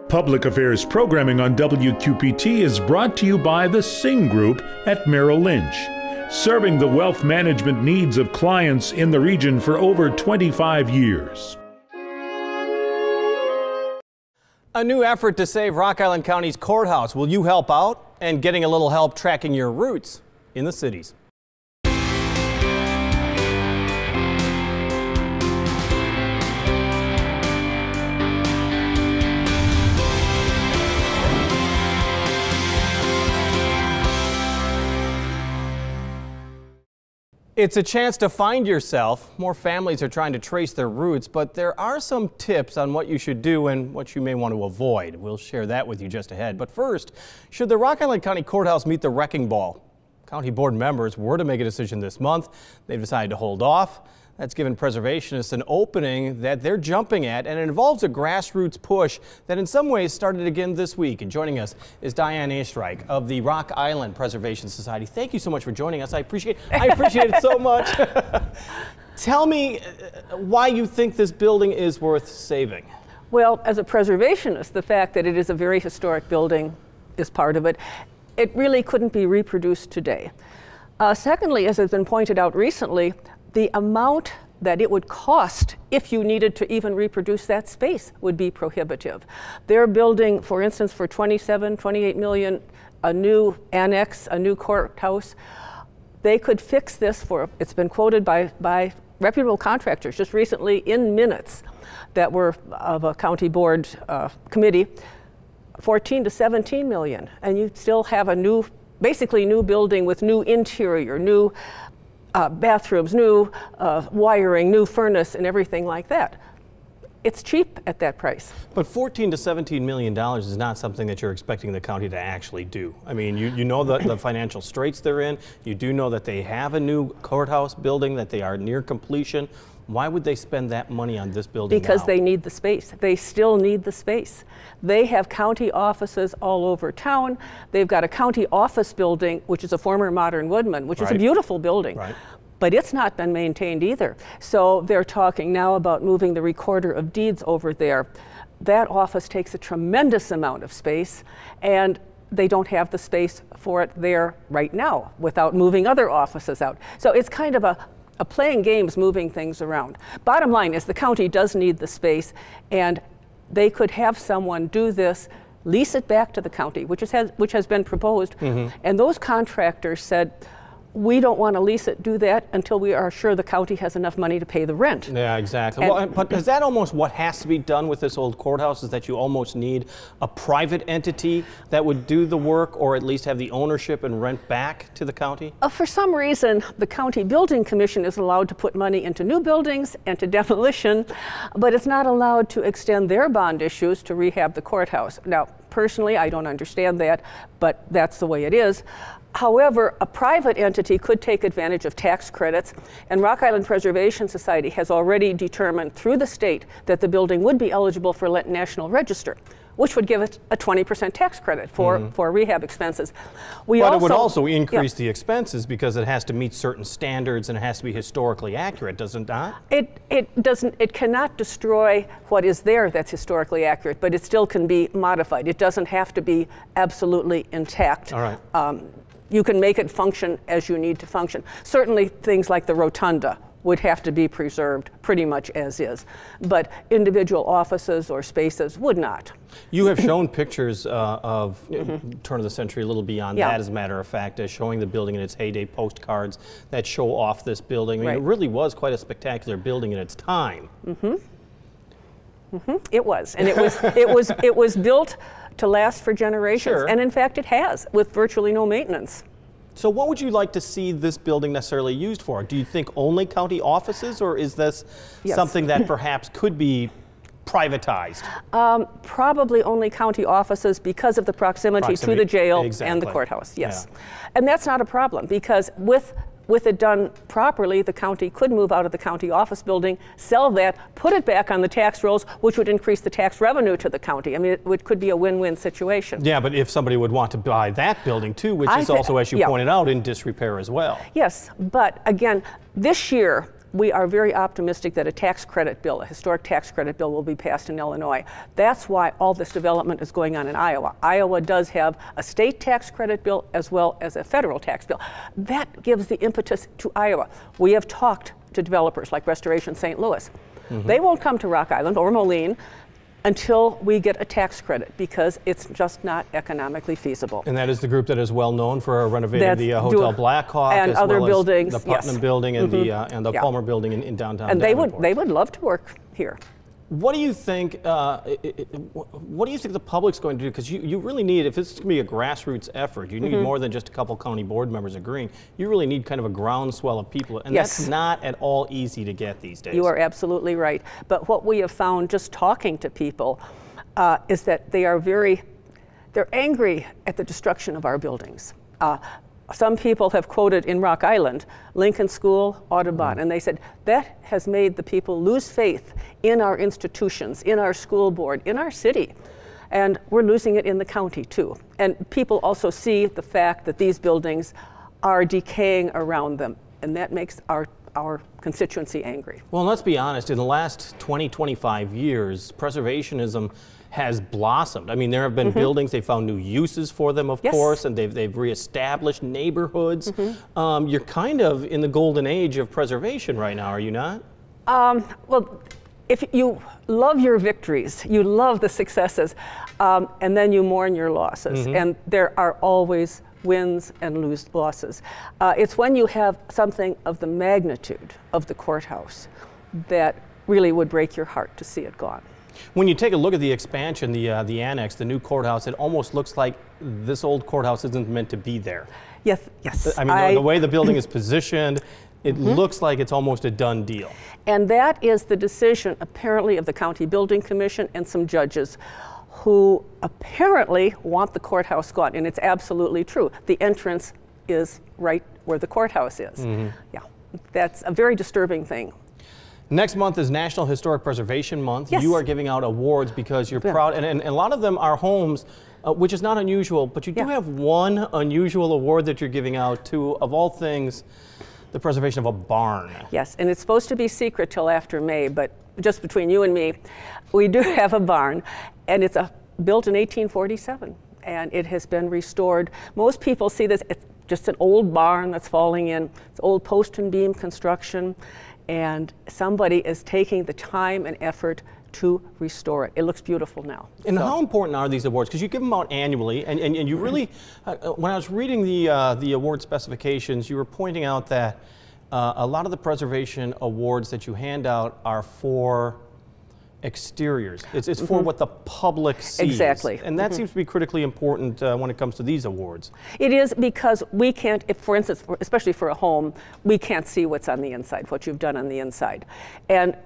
Public Affairs programming on WQPT is brought to you by the Singh Group at Merrill Lynch, serving the wealth management needs of clients in the region for over 25 years. A new effort to save Rock Island County's courthouse. Will you help out and getting a little help tracking your routes in the cities? It's a chance to find yourself. More families are trying to trace their roots, but there are some tips on what you should do and what you may want to avoid. We'll share that with you just ahead. But first, should the Rock Island County Courthouse meet the wrecking ball? County board members were to make a decision this month. They've decided to hold off. That's given preservationists an opening that they're jumping at, and it involves a grassroots push that in some ways started again this week. And joining us is Diane Aistreich of the Rock Island Preservation Society. Thank you so much for joining us. I appreciate it so much. Tell me why you think this building is worth saving. Well, as a preservationist, the fact that it is a very historic building is part of it. It really couldn't be reproduced today. Secondly, as has been pointed out recently, the amount that it would cost if you needed to even reproduce that space would be prohibitive. They're building, for instance, for 28 million, a new annex, a new courthouse. They could fix this for, it's been quoted by reputable contractors just recently in minutes that were of a county board committee, 14 to 17 million. And you still have a new, basically new building with new interior, new bathrooms, new wiring, new furnace, and everything like that. It's cheap at that price. But $14 to $17 million is not something that you're expecting the county to actually do. I mean, you know the financial straits they're in. You do know that they have a new courthouse building, that they are near completion. Why would they spend that money on this building Because now? They need the space. They still need the space. They have county offices all over town. They've got a county office building, which is a former Modern Woodman, which is a beautiful building. Right. But it's not been maintained either. So they're talking now about moving the Recorder of Deeds over there. That office takes a tremendous amount of space, and they don't have the space for it there right now without moving other offices out. So it's kind of a playing games, moving things around. Bottom line is the county does need the space, and they could have someone do this, lease it back to the county, which has been proposed. And those contractors said, we don't want to lease it, do that until we are sure the county has enough money to pay the rent. Yeah, exactly. Well, but is that almost what has to be done with this old courthouse, is that you almost need a private entity that would do the work, or at least have the ownership and rent back to the county? For some reason, the County Building Commission is allowed to put money into new buildings and to demolition, but it's not allowed to extend their bond issues to rehab the courthouse. Now, personally, I don't understand that, but that's the way it is. However, a private entity could take advantage of tax credits, and Rock Island Preservation Society has already determined through the state that the building would be eligible for National Register, which would give it a 20% tax credit for rehab expenses. But it would also increase the expenses because it has to meet certain standards and it has to be historically accurate, does it not? It cannot destroy what is there that's historically accurate, but it still can be modified. It doesn't have to be absolutely intact. All right. You can make it function as you need to function. Certainly things like the rotunda would have to be preserved pretty much as is, but individual offices or spaces would not. You have shown pictures of turn of the century, a little beyond that, as a matter of fact, showing the building in its heyday, postcards that show off this building. I mean, it really was quite a spectacular building in its time. It was, and it was built to last for generations, and in fact it has, with virtually no maintenance. So what would you like to see this building necessarily used for? Do you think only county offices, or is this something that perhaps could be privatized? Probably only county offices because of the proximity to the jail and the courthouse, yes. Yeah. And that's not a problem, because with it done properly, the county could move out of the county office building, sell that, put it back on the tax rolls, which would increase the tax revenue to the county. I mean, it could be a win-win situation. Yeah, but if somebody would want to buy that building too, which is also, as you pointed out, in disrepair as well. Yes, but again, this year, we are very optimistic that a tax credit bill, a historic tax credit bill, will be passed in Illinois. That's why all this development is going on in Iowa. Iowa does have a state tax credit bill as well as a federal tax bill. That gives the impetus to Iowa. We have talked to developers like Restoration St. Louis. They won't come to Rock Island or Moline until we get a tax credit, because it's just not economically feasible. And that is the group that is well known for renovating the Hotel Blackhawk and as other well buildings, as the Putnam building and the Yeah. Palmer building in downtown And Davenport. they would love to work here. What do you think? What do you think the public's going to do? Because you really need, if this is going to be a grassroots effort, you need more than just a couple county board members agreeing. You really need kind of a groundswell of people, and Yes. that's not at all easy to get these days. You are absolutely right. But what we have found just talking to people is that they're angry at the destruction of our buildings. Some people have quoted in Rock Island, Lincoln School, Audubon, and they said that has made the people lose faith in our institutions, in our school board, in our city. And we're losing it in the county too. And people also see the fact that these buildings are decaying around them, and that makes our constituency angry. Well, let's be honest, in the last 20, 25 years, preservationism has blossomed. I mean, there have been buildings, they found new uses for them, of course, and they've reestablished neighborhoods. You're kind of in the golden age of preservation right now, are you not? Well, if you love your victories, you love the successes, and then you mourn your losses, and there are always wins and losses. It's when you have something of the magnitude of the courthouse that really would break your heart to see it gone. When you take a look at the expansion, the annex, the new courthouse, it almost looks like this old courthouse isn't meant to be there. Yes. I mean, the way the building is positioned, it looks like it's almost a done deal. And that is the decision, apparently, of the County Building Commission and some judges who apparently want the courthouse gone. And it's absolutely true. The entrance is right where the courthouse is. Yeah, that's a very disturbing thing. Next month is National Historic Preservation Month. Yes. You are giving out awards because you're proud, and a lot of them are homes, which is not unusual, but you do have one unusual award that you're giving out to, of all things, the preservation of a barn. Yes, and it's supposed to be secret till after May, but just between you and me, we do have a barn, and it's built in 1847, and it has been restored. Most people see this, it's just an old barn that's falling in. It's old post and beam construction, and somebody is taking the time and effort to restore it. It looks beautiful now. And how important are these awards? Because you give them out annually, and you really, when I was reading the award specifications, you were pointing out that a lot of the preservation awards that you hand out are for exteriors. It's for what the public sees. Exactly. And that seems to be critically important when it comes to these awards. It is, because we can't, if, for instance, especially for a home, we can't see what's on the inside, what you've done on the inside. And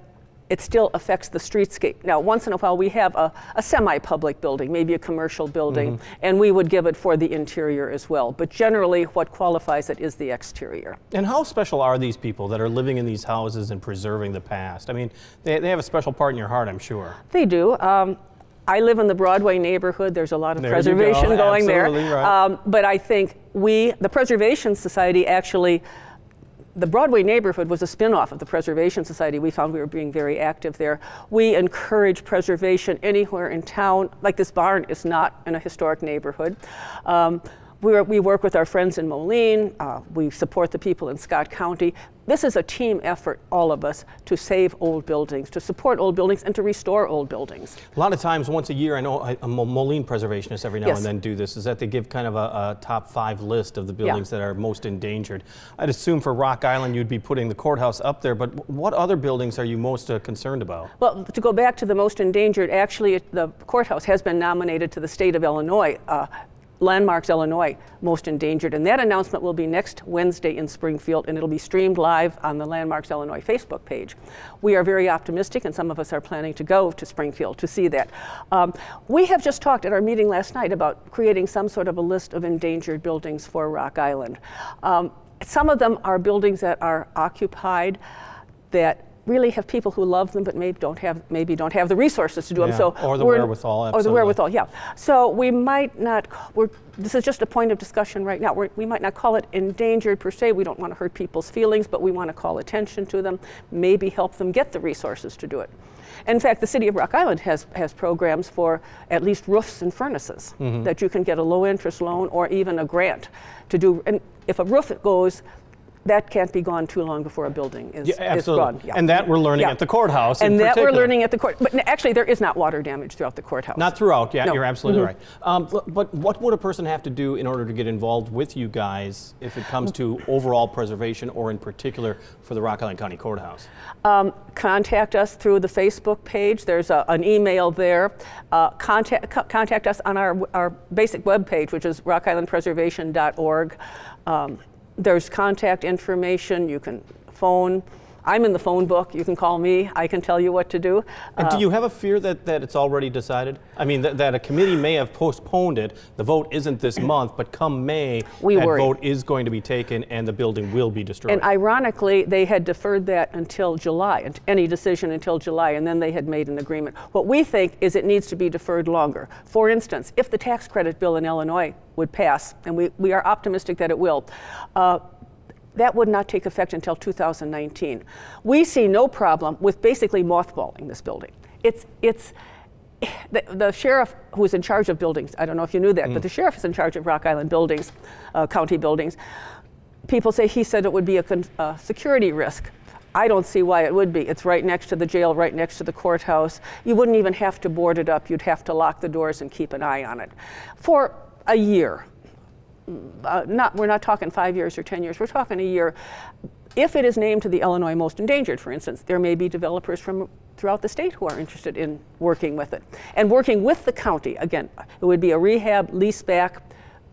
it still affects the streetscape. Now, once in a while, we have a semi-public building, maybe a commercial building, and we would give it for the interior as well. But generally, what qualifies it is the exterior. And how special are these people that are living in these houses and preserving the past? I mean, they have a special part in your heart, I'm sure. They do. I live in the Broadway neighborhood. There's a lot of preservation going there. Right. But I think the Preservation Society actually, the Broadway neighborhood was a spin-off of the Preservation Society. We found we were being very active there. We encourage preservation anywhere in town. Like this barn is not in a historic neighborhood. We work with our friends in Moline. We support the people in Scott County. This is a team effort, all of us, to save old buildings, to support old buildings, and to restore old buildings. A lot of times, once a year, I know Moline preservationists every now and then do this, is that they give kind of a top 5 list of the buildings that are most endangered. I'd assume for Rock Island you'd be putting the courthouse up there, but what other buildings are you most concerned about? Well, to go back to the most endangered, actually the courthouse has been nominated to the state of Illinois, Landmarks Illinois Most Endangered, and that announcement will be next Wednesday in Springfield, and it'll be streamed live on the Landmarks Illinois Facebook page. We are very optimistic, and some of us are planning to go to Springfield to see that. We have just talked at our meeting last night about creating some sort of a list of endangered buildings for Rock Island. Some of them are buildings that are occupied that really have people who love them but maybe don't have the resources to do them. So or the wherewithal. Absolutely. Or the wherewithal, yeah. So we might not. This is just a point of discussion right now. We might not call it endangered per se. We don't want to hurt people's feelings, but we want to call attention to them. Maybe help them get the resources to do it. In fact, the City of Rock Island has programs for at least roofs and furnaces that you can get a low-interest loan or even a grant to do. And if a roof goes, that can't be gone too long before a building is gone. Yeah. And that we're learning at the courthouse. And in that particular. we're learning at the court. But actually, there is not water damage throughout the courthouse. Not throughout. Yeah, no. You're absolutely right. But what would a person have to do in order to get involved with you guys if it comes to overall preservation, or in particular for the Rock Island County Courthouse? Contact us through the Facebook page. There's an email there. Contact us on our basic web page, which is rockislandpreservation.org. There's contact information. You can phone. I'm in the phone book. You can call me. I can tell you what to do. And do you have a fear that it's already decided? I mean, that a committee may have postponed it. The vote isn't this month, but come May, vote is going to be taken and the building will be destroyed. And ironically, they had deferred that until July, any decision until July, and then they had made an agreement. What we think is it needs to be deferred longer. For instance, if the tax credit bill in Illinois would pass, and we are optimistic that it will, that would not take effect until 2019. We see no problem with basically mothballing this building. It's the sheriff who is in charge of buildings, I don't know if you knew that, but the sheriff is in charge of Rock Island buildings, county buildings. People say he said it would be a security risk. I don't see why it would be. It's right next to the jail, right next to the courthouse. You wouldn't even have to board it up. You'd have to lock the doors and keep an eye on it for a year. We're not talking 5 years or 10 years, we're talking a year. If it is named to the Illinois Most Endangered, for instance, there may be developers from throughout the state who are interested in working with it. And working with the county, again, it would be a rehab, lease back,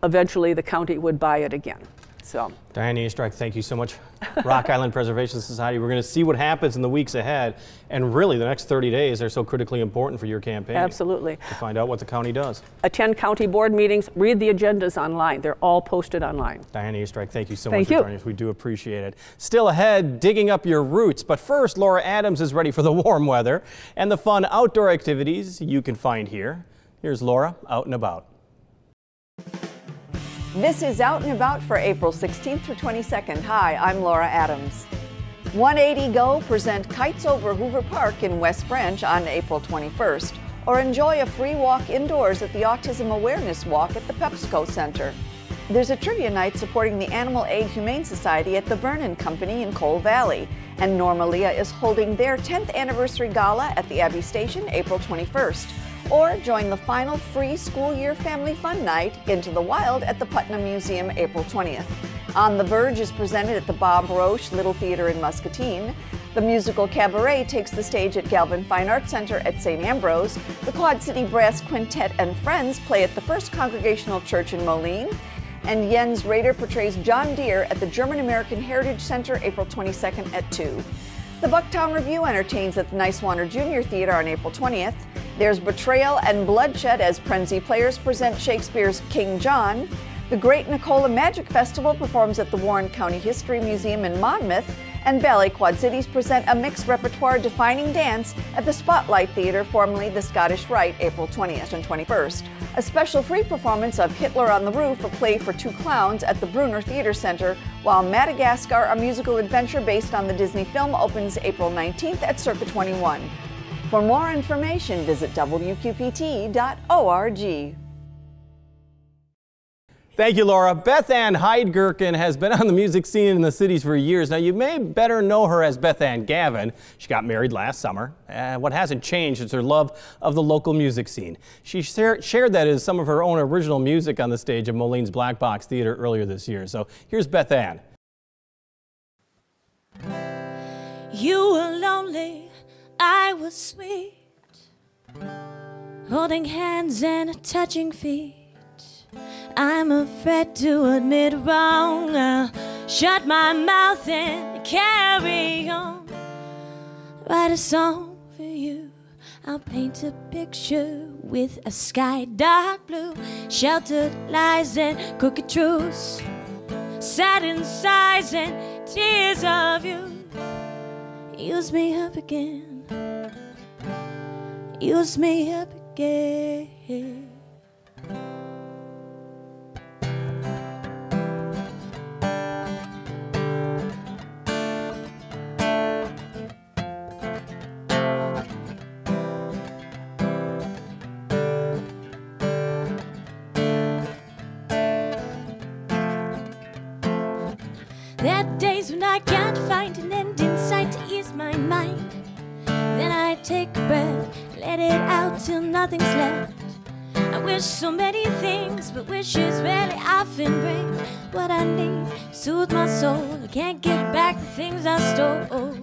eventually the county would buy it again. So, Diane Easterich, thank you so much. Rock Island Preservation Society, we're going to see what happens in the weeks ahead, and really the next 30 days are so critically important for your campaign. Absolutely. To find out what the county does. Attend county board meetings, read the agendas online. They're all posted online. Diane Easterich, thank you so much for joining us. We do appreciate it. Still ahead, digging up your roots, but first, Laura Adams is ready for the warm weather and the fun outdoor activities you can find here. Here's Laura out and about. This is Out and About for April 16th through 22nd. Hi, I'm Laura Adams. 180 Go present Kites Over Hoover Park in West Branch on April 21st, or enjoy a free walk indoors at the Autism Awareness Walk at the PepsiCo Center. There's a trivia night supporting the Animal Aid Humane Society at the Vernon Company in Coal Valley, and Norma Leah is holding their 10th anniversary gala at the Abbey Station April 21st. Or join the final free school year family fun night, Into the Wild, at the Putnam Museum April 20th. On the Verge is presented at the Bob Roche Little Theater in Muscatine. The musical Cabaret takes the stage at Galvin Fine Arts Center at St. Ambrose. The Quad City Brass Quintet and Friends play at the First Congregational Church in Moline. And Jens Rader portrays John Deere at the German American Heritage Center April 22nd at 2. The Bucktown Review entertains at the Nicewater Junior Theater on April 20th. There's Betrayal and Bloodshed as Prenzy Players present Shakespeare's King John. The Great Nicola Magic Festival performs at the Warren County History Museum in Monmouth. And Ballet Quad Cities present a mixed repertoire defining dance at the Spotlight Theater, formerly the Scottish Rite, April 20th and 21st. A special free performance of Hitler on the Roof, a play for two clowns, at the Bruner Theater Center, while Madagascar, a musical adventure based on the Disney film, opens April 19th at Circa 21. For more information, visit wqpt.org. Thank you, Laura. Beth Ann Heidgerken has been on the music scene in the cities for years. Now, you may better know her as Beth Ann Gavin. She got married last summer. What hasn't changed is her love of the local music scene. She shared that as some of her own original music on the stage of Moline's Black Box Theater earlier this year. So here's Beth Ann. You were lonely, I was sweet, holding hands and touching feet. I'm afraid to admit wrong. I'll shut my mouth and carry on. Write a song for you. I'll paint a picture with a sky dark blue, sheltered lies and crooked truths, satin sighs and tears of you. use me up again, use me up again. There are days when I can't find an end in sight to ease my mind. Then I take a breath, let it out till nothing's left. I wish so many things, but wishes rarely often bring what I need, soothe my soul. I can't get back the things I stole.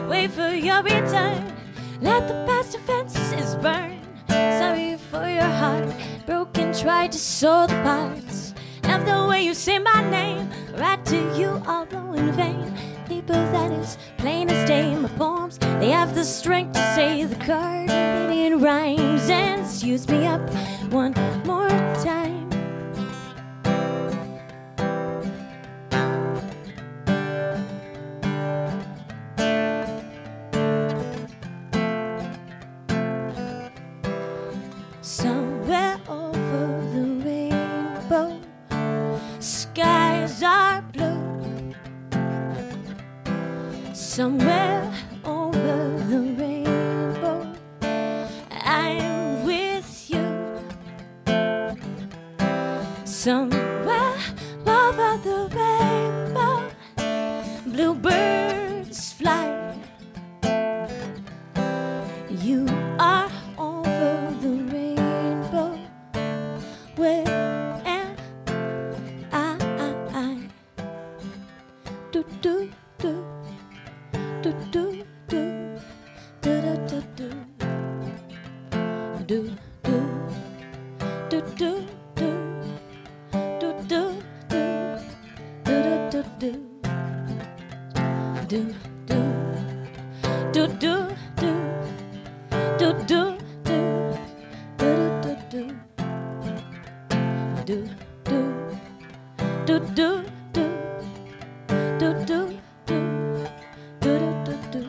Wait for your return, let the past offenses burn. Sorry for your heart, broken, tried to sew the parts. Love the way you say my name, right to you, although in vain. Paper that is plain as day. My poems, they have the strength to say the card in rhymes and use me up one more time. Somewhere over the rainbow, skies are blue. Somewhere over the rainbow, I'm with you. Somewhere over the rainbow, bluebirds fly. You are over the rainbow, where am I? Do do do. Do do do do do do do do do do do do do do do do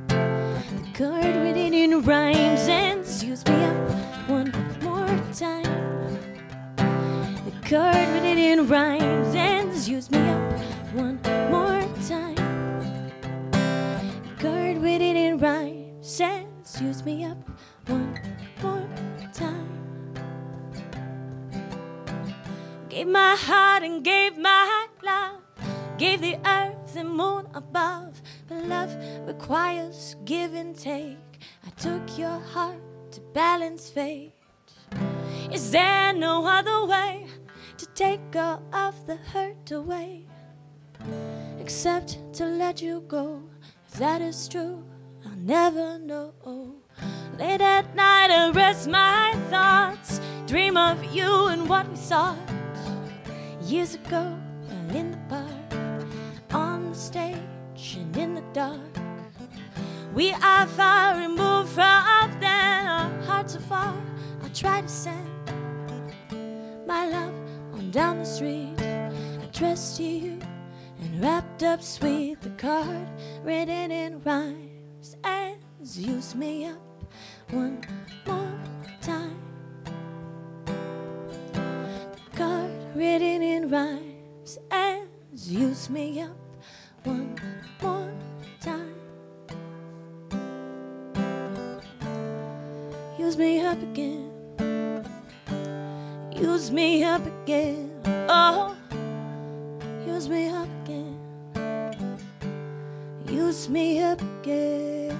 the card written in rhymes ends. Use me up one more time. The card written in rhymes ends. Use me up one more time. The card written in rhymes ends. Use me up one more time. Gave my heart and gave my love, gave the earth and moon above. But love requires give and take. I took your heart to balance fate. Is there no other way to take all of the hurt away, except to let you go? If that is true, I'll never know. Late at night I rest my thoughts, dream of you and what we sought years ago, and in the park, on the stage and in the dark. We are far removed from them, our hearts are far. I'll try to send my love on down the street, addressed to you and wrapped up sweet. The card written in rhymes and use me up one more time. The card written in rhymes and use me up one more time. Use me up again, use me up again, oh, use me up again, use me up again.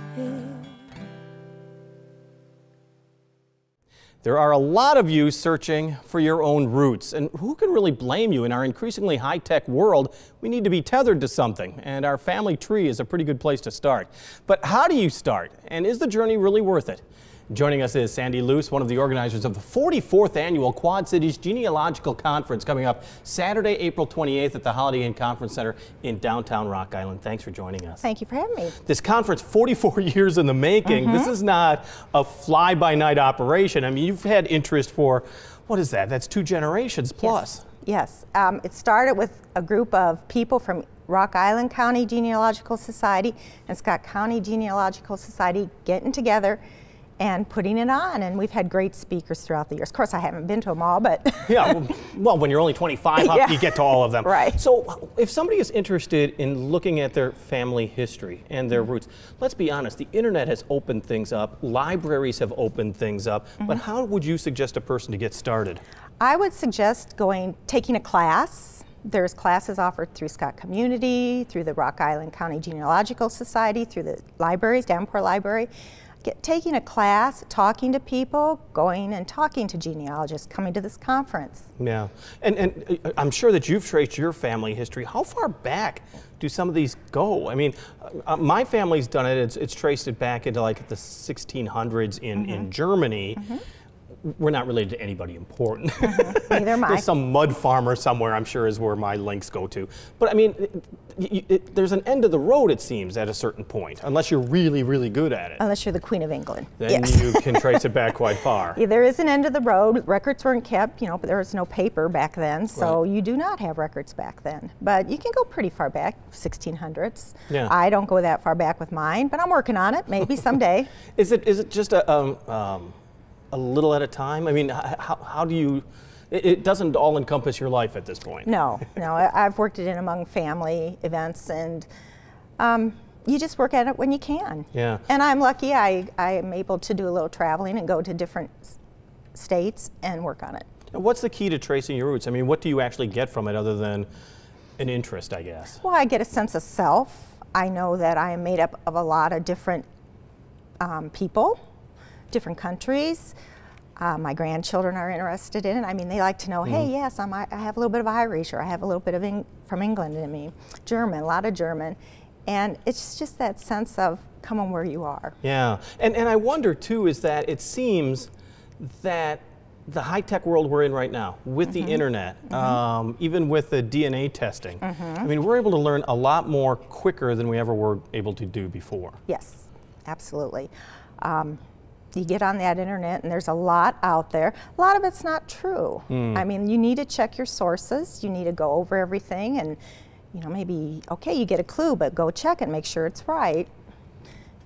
There are a lot of you searching for your own roots, and who can really blame you? In our increasingly high-tech world, we need to be tethered to something, and our family tree is a pretty good place to start. But how do you start, and is the journey really worth it? Joining us is Sandy Luce, one of the organizers of the 44th Annual Quad Cities Genealogical Conference, coming up Saturday, April 28th at the Holiday Inn Conference Center in downtown Rock Island. Thanks for joining us. Thank you for having me. This conference, 44 years in the making. This is not a fly-by-night operation. I mean, you've had interest for, what is that? That's 2 generations plus. Yes. Yes. It started with a group of people from Rock Island County Genealogical Society and Scott County Genealogical Society getting together and putting it on, and we've had great speakers throughout the years. Of course, I haven't been to them all, but Yeah, well, when you're only 25, Yeah. you get to all of them. Right. So if somebody is interested in looking at their family history and their roots, let's be honest, the internet has opened things up, libraries have opened things up, but how would you suggest a person to get started? I would suggest taking a class. There's classes offered through Scott Community, through the Rock Island County Genealogical Society, through the libraries, Davenport Library. Taking a class, talking to people, going and talking to genealogists, coming to this conference. Yeah, and I'm sure that you've traced your family history. How far back do some of these go? I mean, my family's done it. It's traced it back into like the 1600s in Germany. We're not related to anybody important. Neither am I. There's some mud farmer somewhere, I'm sure, is where my links go to. But I mean, there's an end of the road, it seems, at a certain point, unless you're really, really good at it. Unless you're the Queen of England. Then Yes. you can trace it back quite far. Yeah, there is an end of the road. Records weren't kept, but there was no paper back then, so Right. you do not have records back then. But you can go pretty far back, 1600s. Yeah. I don't go that far back with mine, but I'm working on it. Maybe someday. Is it just a little at a time? I mean, how do you? It doesn't all encompass your life at this point. No. I've worked it in among family events, and you just work at it when you can. Yeah. And I'm lucky. I am able to do a little traveling and go to different states and work on it. And what's the key to tracing your roots? I mean, what do you actually get from it other than an interest, I guess? Well, I get a sense of self. I know that I am made up of a lot of different people, different countries. My grandchildren are interested in it. I mean, they like to know, hey, yes, I have a little bit of Irish, or I have a little bit of from England in me, German, a lot of German. And it's just that sense of come on where you are. Yeah, and I wonder too is that it seems that the high-tech world we're in right now, with the internet, even with the DNA testing, I mean, we're able to learn a lot more quicker than we ever were able to do before. Yes, absolutely. You get on that internet and there's a lot out there. A lot of it's not true. I mean, you need to check your sources. You need to go over everything and, maybe, okay, you get a clue, but go check it, make sure it's right.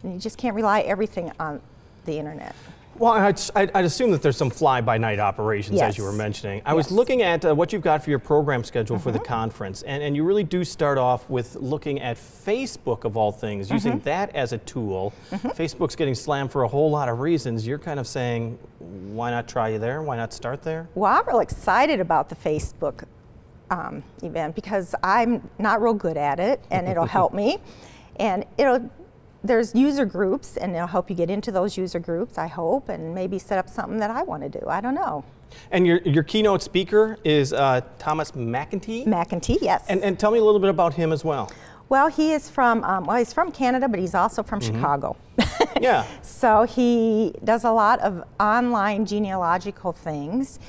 And you just can't rely everything on the internet. Well, I'd assume that there's some fly-by-night operations, as you were Yes. mentioning. I was looking at what you've got for your program schedule for the conference, and you really do start off with looking at Facebook, of all things, using that as a tool. Facebook's getting slammed for a whole lot of reasons. You're kind of saying, why not try you there? Why not start there? Well, I'm real excited about the Facebook event because I'm not real good at it, and it'll help me. And there's user groups, and it'll help you get into those user groups, I hope, and maybe set up something that I want to do. I don't know. And your keynote speaker is Thomas McEntee? McEntee, yes. And tell me a little bit about him as well. Well, he is from, he's from Canada, but he's also from Chicago. Yeah. So he does a lot of online genealogical things.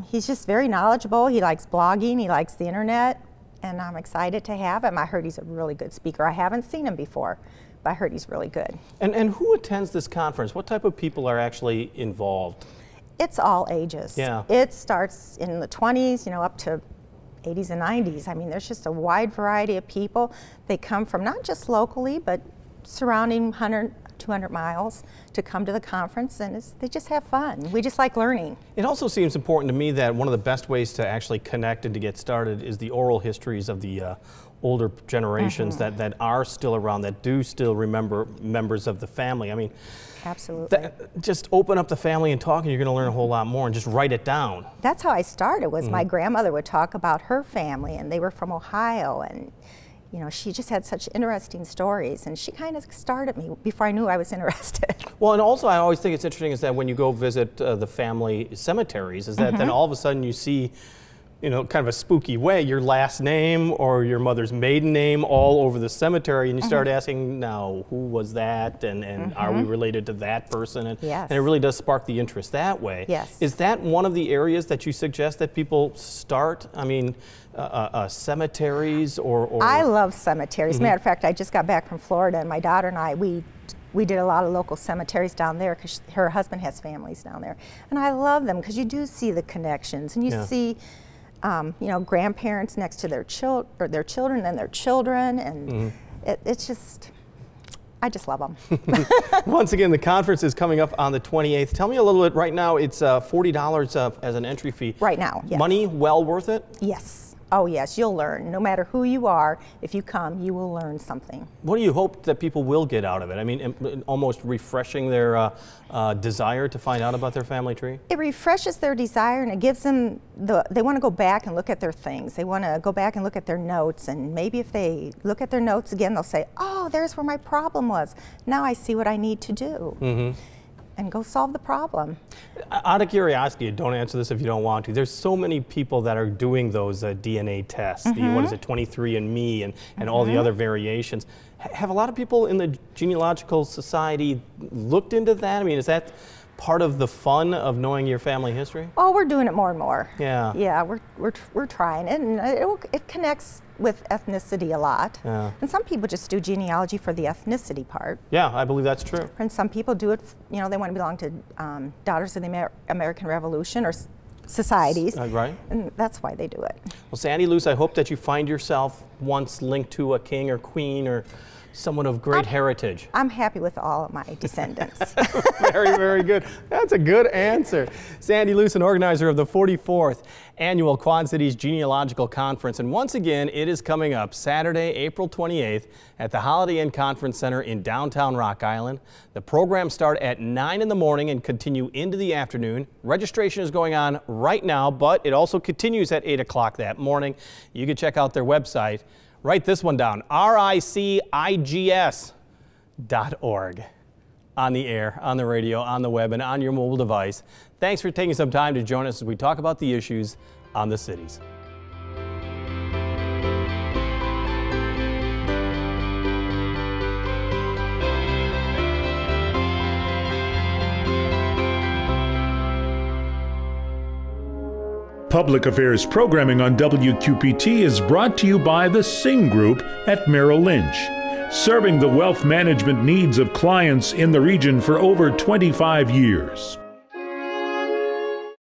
He's just very knowledgeable. He likes blogging, he likes the internet, and I'm excited to have him. I heard he's a really good speaker. I haven't seen him before, but I heard he's really good. And who attends this conference? What type of people are actually involved? It's all ages. Yeah. It starts in the 20s, up to 80s and 90s. I mean, there's just a wide variety of people. They come from not just locally, but surrounding 100, 200 miles to come to the conference, and they just have fun. We just like learning. It also seems important to me that one of the best ways to actually connect and to get started is the oral histories of the older generations that are still around, that do still remember members of the family. I mean, Absolutely. just open up the family and talk, and you're going to learn a whole lot more, and just write it down. That's how I started, was my grandmother would talk about her family, and they were from Ohio, and she just had such interesting stories, and she kind of started me before I knew I was interested. Well, and also I always think it's interesting is that when you go visit the family cemeteries, is that then all of a sudden you see, kind of a spooky way, your last name or your mother's maiden name all over the cemetery, and you start asking, now, who was that, and are we related to that person? And, Yes. and it really does spark the interest that way. Yes. Is that one of the areas that you suggest that people start? I mean, cemeteries or I love cemeteries. As a matter of fact, I just got back from Florida, and my daughter and I, we did a lot of local cemeteries down there because her husband has families down there. And I love them because you do see the connections, and you see you know, grandparents next to their children and their children, and it's just, I just love them. Once again, the conference is coming up on the 28th. Tell me a little bit. Right now, it's $40 as an entry fee. Right now, yes. Money well worth it? Yes. Oh yes, you'll learn. No matter who you are, if you come, you will learn something. What do you hope that people will get out of it? I mean, almost refreshing their desire to find out about their family tree? It refreshes their desire, and it gives them they want to go back and look at their things. They want to go back and look at their notes, and maybe if they look at their notes again, they'll say, oh, there's where my problem was. Now I see what I need to do. And go solve the problem. Out of curiosity, don't answer this if you don't want to. There's so many people that are doing those DNA tests. What is it, 23andMe and all the other variations. Have a lot of people in the Genealogical Society looked into that? I mean, is that part of the fun of knowing your family history? Oh, we're doing it more and more. Yeah. Yeah, we're trying it, and it connects with ethnicity a lot. Yeah. And some people just do genealogy for the ethnicity part. Yeah, I believe that's true. And some people do it, you know, they want to belong to Daughters of the American Revolution or societies. Right. And that's why they do it. Well, Sandy Luce, I hope that you find yourself once linked to a king or queen or someone of great heritage. I'm happy with all of my descendants. Very, very good. That's a good answer. Sandy Luce, an organizer of the 44th Annual Quad Cities Genealogical Conference. And once again, it is coming up Saturday, April 28th at the Holiday Inn Conference Center in downtown Rock Island. The programs start at 9 in the morning and continue into the afternoon. Registration is going on right now, but it also continues at 8 o'clock that morning. You can check out their website. Write this one down, RICIGS.org. On the air, on the radio, on the web, and on your mobile device. Thanks for taking some time to join us as we talk about the issues on the cities. Public Affairs programming on WQPT is brought to you by the Sing Group at Merrill Lynch, serving the wealth management needs of clients in the region for over 25 years.